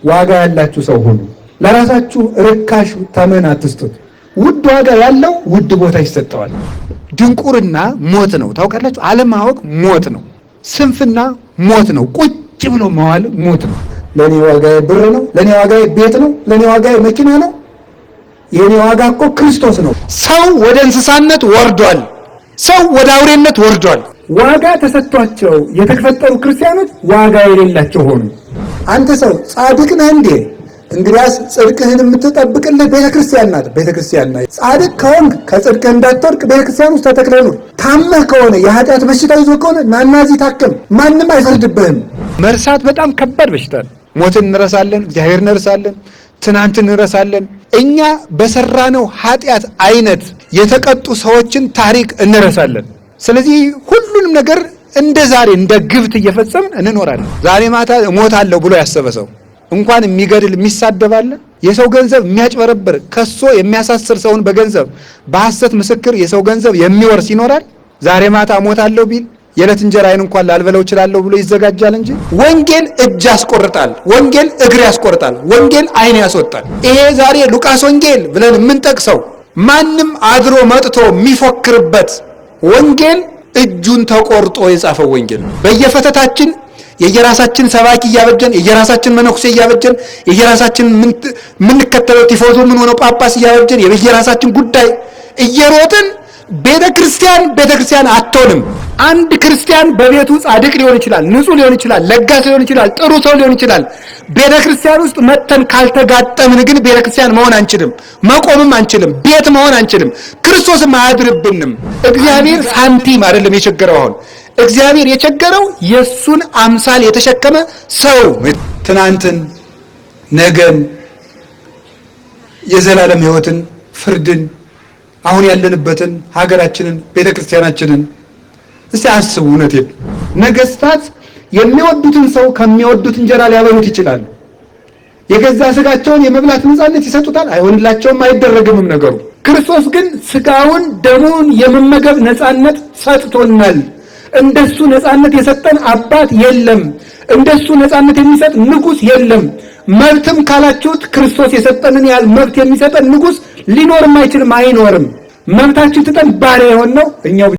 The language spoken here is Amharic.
ዋጋ ያላችሁ ሰው ሁኑ። ለራሳችሁ ርካሽ ተመን አትስጡት። ውድ ዋጋ ያለው ውድ ቦታ ይሰጠዋል። ድንቁርና ሞት ነው። ታውቃላችሁ? አለማወቅ ሞት ነው። ስንፍና ሞት ነው። ቁጭ ብሎ መዋል ሞት ነው። ለኔ ዋጋዬ ብር ነው፣ ለኔ ዋጋዬ ቤት ነው፣ ለኔ ዋጋዬ መኪና ነው። የኔ ዋጋ እኮ ክርስቶስ ነው። ሰው ወደ እንስሳነት ወርዷል። ሰው ወደ አውሬነት ወርዷል። ዋጋ ተሰጥቷቸው የተፈጠሩ ክርስቲያኖች ዋጋ የሌላቸው ሆኑ። አንተ ሰው ጻድቅ ነህ እንዴ? እንግዲያስ ጽድቅህን የምትጠብቅልህ ቤተክርስቲያን ናት። ቤተክርስቲያን ናት። ጻድቅ ከሆንክ ከጽድቅህ እንዳትወድቅ ቤተክርስቲያን ውስጥ ተተክለህ ኑር። ታመህ ከሆነ የኃጢአት በሽታ ይዞ ከሆነ ናና እዚህ ታከም። ማንም አይፈርድብህም። መርሳት በጣም ከባድ በሽታ ነው። ሞትን እንረሳለን፣ እግዚአብሔር እንረሳለን፣ ትናንትን እንረሳለን። እኛ በሰራነው ኃጢአት አይነት የተቀጡ ሰዎችን ታሪክ እንረሳለን። ስለዚህ ሁሉንም ነገር እንደ ዛሬ እንደ ግብት እየፈጸምን እንኖራለን። ዛሬ ማታ እሞታለሁ ብሎ ያሰበ ሰው እንኳን የሚገድል የሚሳደባለ፣ የሰው ገንዘብ የሚያጭበረብር ከሶ የሚያሳስር ሰውን በገንዘብ በሐሰት ምስክር የሰው ገንዘብ የሚወርስ ይኖራል። ዛሬ ማታ እሞታለሁ ቢል የዕለት እንጀራዬን እንኳን ላልበለው እችላለሁ ብሎ ይዘጋጃል እንጂ ወንጌል እጅ ያስቆርጣል፣ ወንጌል እግር ያስቆርጣል፣ ወንጌል ዓይን ያስወጣል። ይሄ ዛሬ ሉቃስ ወንጌል ብለን የምንጠቅሰው ማንም አድሮ መጥቶ የሚፎክርበት ወንጌል እጁን ተቆርጦ የጻፈው ወንጌል ነው። በየፈተታችን የየራሳችን ሰባኪ እያበጀን የየራሳችን መነኩሴ እያበጀን የየራሳችን ምንከተለው ቲፎዞ ምን ሆነው ጳጳስ እያበጀን የየራሳችን ጉዳይ እየሮጥን ቤተክርስቲያን አትሆንም። አንድ ክርስቲያን በቤቱ ጻድቅ ሊሆን ይችላል፣ ንጹህ ሊሆን ይችላል፣ ለጋስ ሊሆን ይችላል፣ ጥሩ ሰው ሊሆን ይችላል። ቤተክርስቲያን ውስጥ መተን ካልተጋጠምን ግን ቤተክርስቲያን መሆን አንችልም፣ መቆምም አንችልም፣ ቤት መሆን አንችልም፣ ክርስቶስም አያድርብንም። እግዚአብሔር ሳንቲም አይደለም የቸገረው። አሁን እግዚአብሔር የቸገረው የሱን አምሳል የተሸከመ ሰው። ትናንትን፣ ነገን፣ የዘላለም ሕይወትን፣ ፍርድን፣ አሁን ያለንበትን ሀገራችንን፣ ቤተክርስቲያናችንን እስቲ አስቡ። እውነቴን ነገስታት የሚወዱትን ሰው ከሚወዱት እንጀራ ሊያበሉት ይችላሉ። የገዛ ስጋቸውን የመብላት ነፃነት ይሰጡታል። አይሆንላቸውም፣ አይደረግምም ነገሩ። ክርስቶስ ግን ስጋውን ደሙን የመመገብ ነፃነት ሰጥቶናል። እንደሱ ነፃነት የሰጠን አባት የለም። እንደሱ ነፃነት የሚሰጥ ንጉስ የለም። መብትም ካላችሁት ክርስቶስ የሰጠንን ያህል መብት የሚሰጠን ንጉስ ሊኖርም አይችልም፣ አይኖርም። መብታችን ትተን ባሪያ የሆነው እኛው